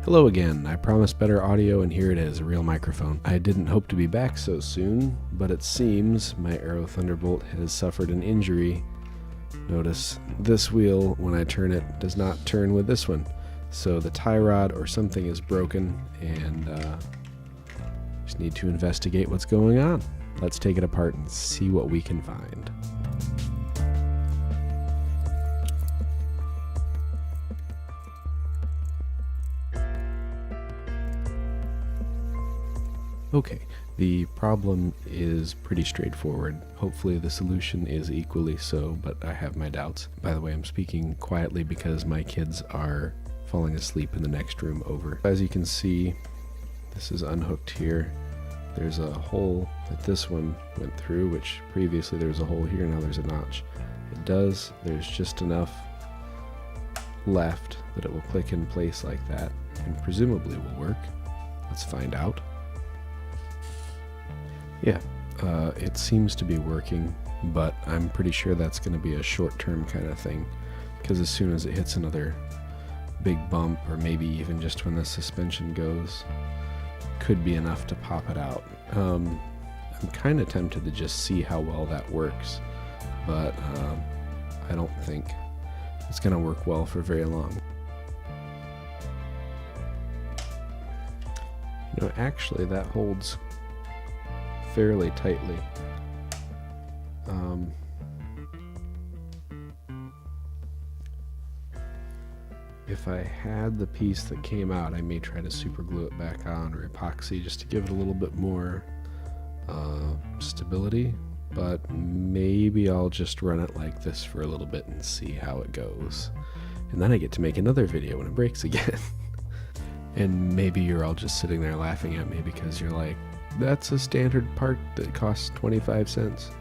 Hello again. I promised better audio, and here it is, a real microphone. I didn't hope to be back so soon, but it seems my Aero Thunderbolt has suffered an injury. Notice this wheel, when I turn it, does not turn with this one. So the tie rod or something is broken, and just need to investigate what's going on. Let's take it apart and see what we can find. Okay, the problem is pretty straightforward. Hopefully the solution is equally so, but I have my doubts. By the way, I'm speaking quietly because my kids are falling asleep in the next room over. As you can see, this is unhooked here. There's a hole that this one went through, which previously there was a hole here, now there's a notch. It does, there's just enough left that it will click in place like that, and presumably will work. Let's find out. Yeah, it seems to be working, but I'm pretty sure that's going to be a short-term kind of thing, because as soon as it hits another big bump, or maybe even just when the suspension goes, could be enough to pop it out. I'm kind of tempted to just see how well that works, but I don't think it's going to work well for very long. You know, actually that holds fairly tightly. If I had the piece that came out, I may try to super glue it back on, or epoxy, just to give it a little bit more stability, but maybe I'll just run it like this for a little bit and see how it goes, and then I get to make another video when it breaks again. And maybe you're all just sitting there laughing at me because you're like, that's a standard part that costs 25 cents.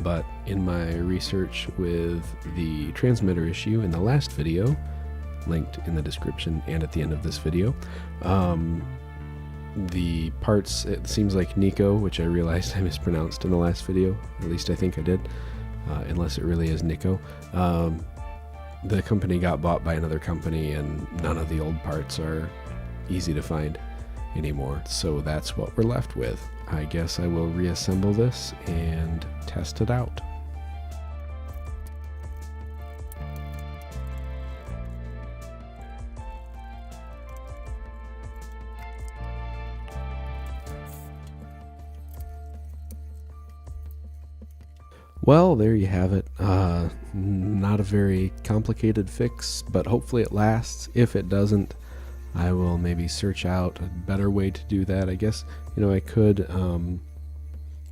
But in my research with the transmitter issue in the last video, linked in the description and at the end of this video, the parts, it seems like Nikko, which I realized I mispronounced in the last video, at least I think I did, unless it really is Nikko. The company got bought by another company, and none of the old parts are easy to find anymore, so that's what we're left with. I guess I will reassemble this and test it out. Well, there you have it. Not a very complicated fix, but hopefully it lasts. If it doesn't, I will maybe search out a better way to do that. I guess, you know, I could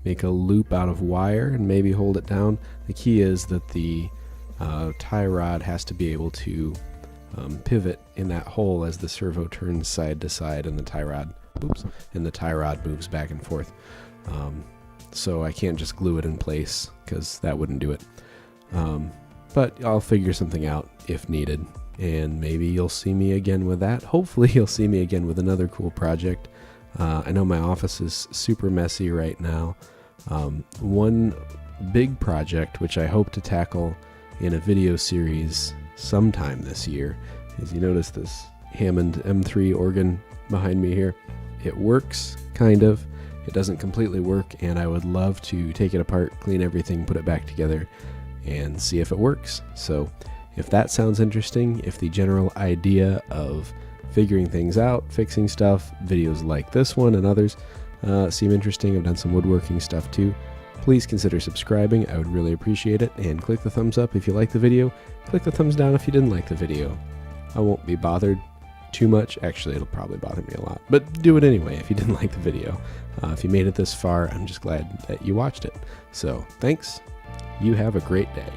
make a loop out of wire and maybe hold it down. The key is that the tie rod has to be able to pivot in that hole as the servo turns side to side, and the tie rod, moves back and forth. So I can't just glue it in place, because that wouldn't do it. But I'll figure something out if needed. And maybe you'll see me again with that. Hopefully you'll see me again with another cool project. I know my office is super messy right now. One big project, which I hope to tackle in a video series sometime this year, is, you notice this Hammond M3 organ behind me here. It works, kind of. It doesn't completely work, and I would love to take it apart, clean everything, put it back together, and see if it works. So if that sounds interesting, if the general idea of figuring things out, fixing stuff, videos like this one and others seem interesting, I've done some woodworking stuff too, please consider subscribing. I would really appreciate it, and click the thumbs up if you like the video, click the thumbs down if you didn't like the video. I won't be bothered too much. Actually, it'll probably bother me a lot, but do it anyway if you didn't like the video. If you made it this far, I'm just glad that you watched it. So thanks. You have a great day.